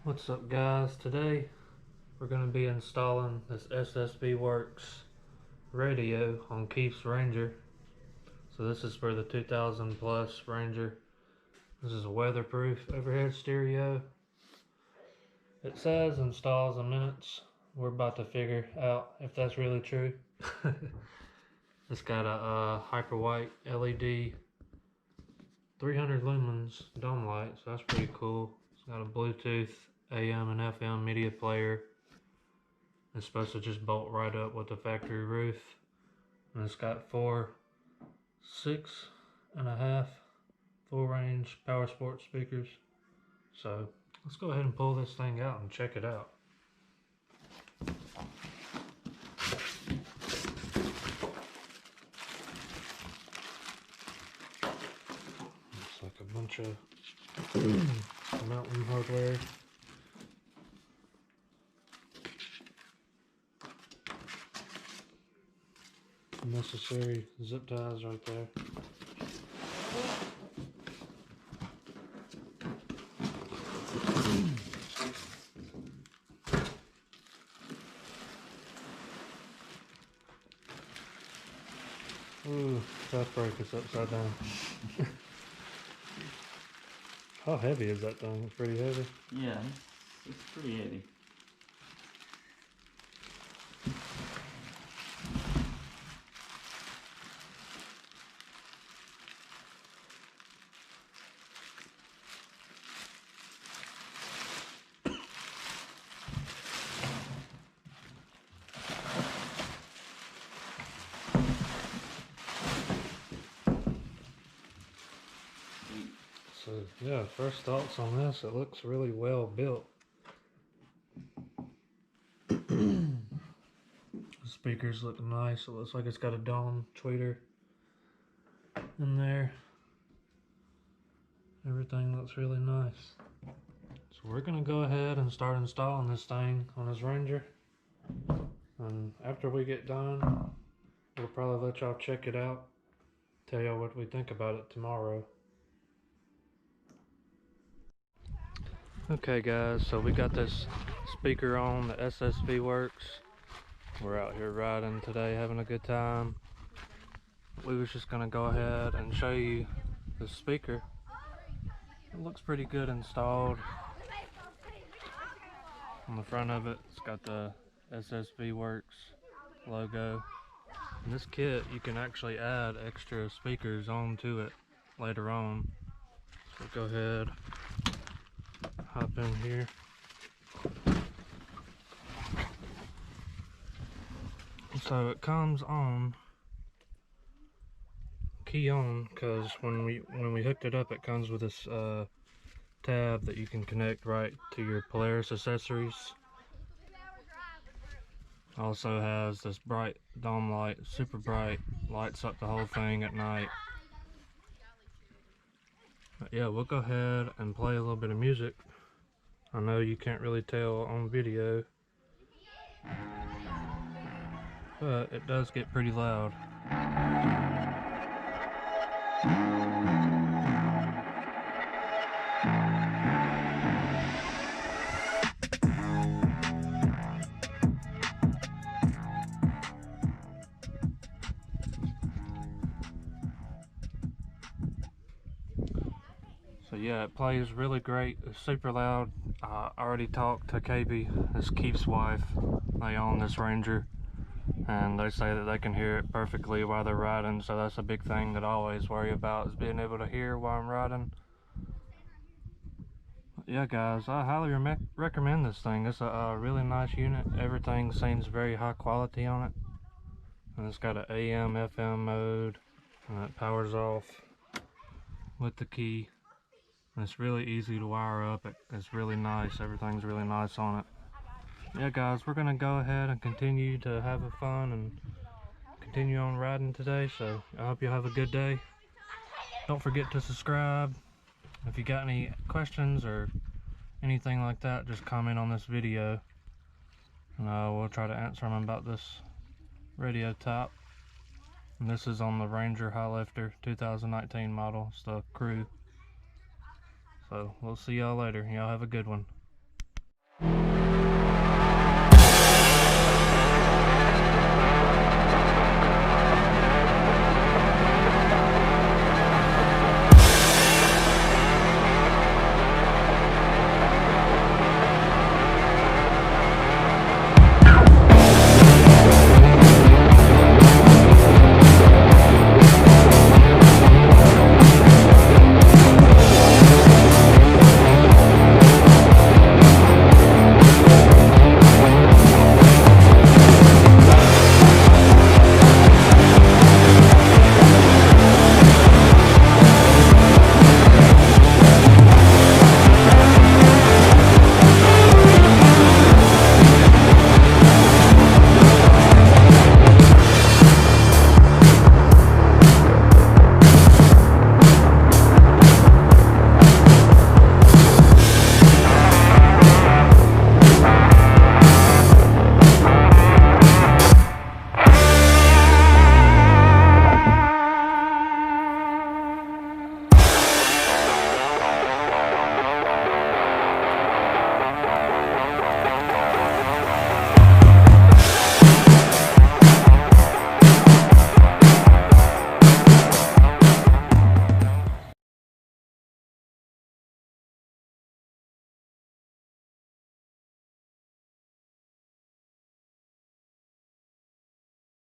What's up guys, today we're going to be installing this SSV WORKS radio on Keith's Ranger. So this is for the 2000 plus Ranger. This is a weatherproof overhead stereo. It says installs in minutes. We're about to figure out if that's really true. It's got a hyper white LED 300 lumens dome light, so that's pretty cool. It's got a Bluetooth AM and FM media player. It's supposed to just bolt right up with the factory roof. And it's got 4 6.5 full range power sport speakers. So let's go ahead and pull this thing out and check it out. Looks like a bunch of mountain hardware. Necessary zip ties right there. Ooh, tough break is upside down. How heavy is that thing? It's pretty heavy. Yeah, it's pretty heavy. So yeah, first thoughts on this, it looks really well built. The speakers look nice. It looks like it's got a dome tweeter in there. Everything looks really nice. So we're gonna go ahead and start installing this thing on this Ranger. And after we get done, we'll probably let y'all check it out. Tell y'all what we think about it tomorrow. Okay guys, so we got this speaker on, the SSV WORKS. We're out here riding today, having a good time. We was just gonna go ahead and show you the speaker. It looks pretty good installed. On the front of it, it's got the SSV WORKS logo. In this kit, you can actually add extra speakers onto it later on. So go ahead, hop in here. So it comes on key on, because when we hooked it up, it comes with this tab that you can connect right to your Polaris accessories. Also has this bright dome light, super bright, lights up the whole thing at night. But yeah, we'll go ahead and play a little bit of music. I know you can't really tell on video, but it does get pretty loud. So yeah, it plays really great. It's super loud. I already talked to KB, this Keith's wife. They own this Ranger, and they say that they can hear it perfectly while they're riding. So that's a big thing that I always worry about, is being able to hear while I'm riding. But yeah guys, I highly recommend this thing. It's a really nice unit. Everything seems very high quality on it. And it's got an AM, FM mode, and it powers off with the key. And it's really easy to wire up. It's really nice. Everything's really nice on it. Yeah guys, we're gonna go ahead and continue to have a fun and continue on riding today. So I hope you have a good day. Don't forget to subscribe. If you got any questions or anything like that, just comment on this video, and we'll try to answer them about this radio top. And this is on the Ranger Highlifter 2019 model. It's the crew. So we'll see y'all later. Y'all have a good one.